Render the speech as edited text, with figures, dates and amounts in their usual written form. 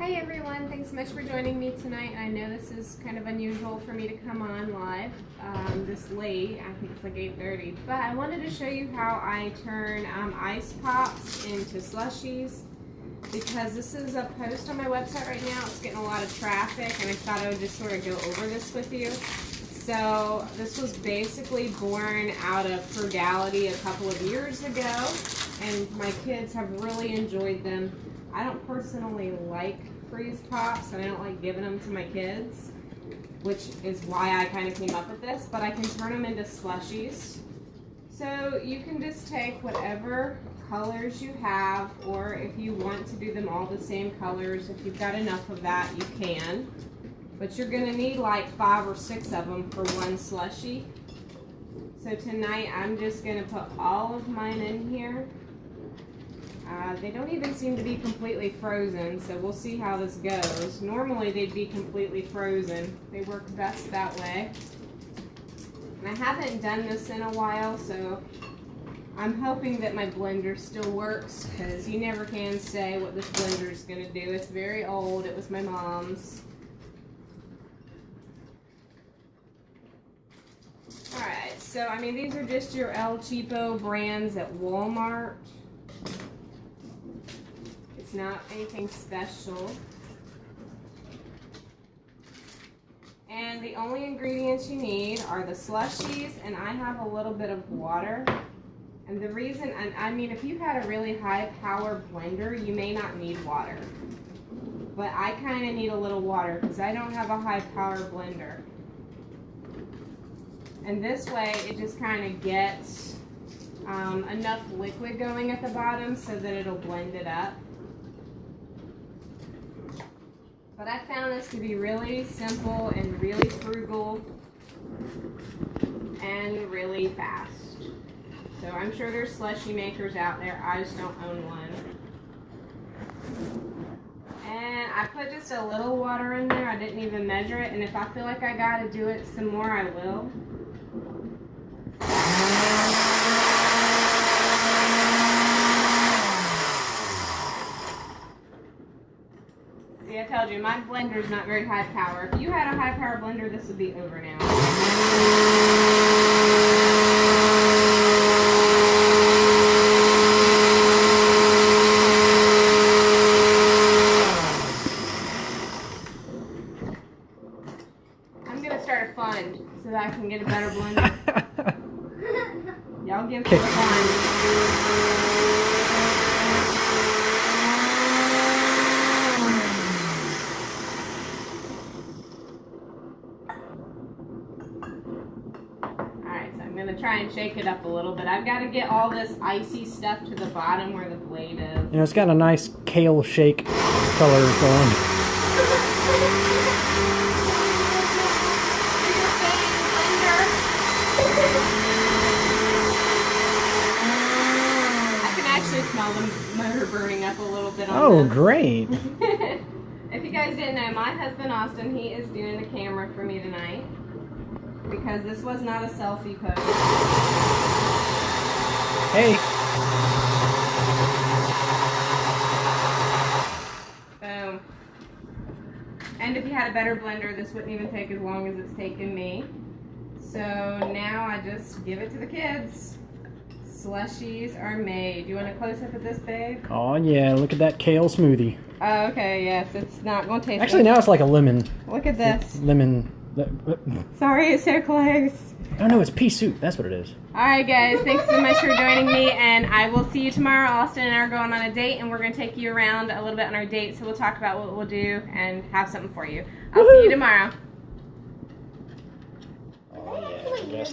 Hi everyone, thanks so much for joining me tonight. I know this is kind of unusual for me to come on live this late. I think it's like 8:30, but I wanted to show you how I turn ice pops into slushies, because this is a post on my website right now. It's getting a lot of traffic and I thought I would just sort of go over this with you. So this was basically born out of frugality a couple of years ago, and my kids have really enjoyed them. I don't personally like freeze pops, and I don't like giving them to my kids, which is why I kind of came up with this, but I can turn them into slushies. So you can just take whatever colors you have, or if you want to do them all the same colors, if you've got enough of that, you can. But you're going to need like 5 or 6 of them for one slushie. So tonight I'm just going to put all of mine in here. They don't even seem to be completely frozen, so we'll see how this goes. Normally they'd be completely frozen. They work best that way. And I haven't done this in a while, so I'm hoping that my blender still works, because you never can say what this blender is going to do. It's very old. It was my mom's. Alright, so I mean, these are just your El Cheapo brands at Walmart. It's not anything special. And the only ingredients you need are the slushies, and I have a little bit of water. And the reason, I mean, if you had a really high power blender, you may not need water. But I kind of need a little water because I don't have a high power blender. And this way it just kind of gets enough liquid going at the bottom so that it'll blend it up. But I found this to be really simple and really frugal and really fast. So I'm sure there's slushy makers out there. I just don't own one. And I put just a little water in there. I didn't even measure it. And if I feel like I got to do it some more, I will. See, I told you, my blender's not very high power. If you had a high power blender, this would be over now. I'm going to start a fund so that I can get a better blender. Y'all give it a fund. I'm going to try and shake it up a little bit. I've got to get all this icy stuff to the bottom where the blade is. You know, it's got a nice kale shake color going. I can actually smell the motor burning up a little bit on Oh, this. great. If you guys didn't know, my husband Austin, he is doing the camera for me tonight, because this was not a selfie pose. Hey. Boom. And if you had a better blender, this wouldn't even take as long as it's taken me. So now I just give it to the kids. Slushies are made. You want a close-up of this, babe? Oh, yeah. Look at that kale smoothie. Oh, okay, yes. It's not going to taste Actually, now it's like a lemon. Look at this. Lemon. Sorry, it's so close. Oh, no, it's pea soup. That's what it is. Alright, guys. Thanks so much for joining me, and I will see you tomorrow. Austin and I are going on a date, and we're going to take you around a little bit on our date, so we'll talk about what we'll do and have something for you. I'll see you tomorrow. Oh, yeah.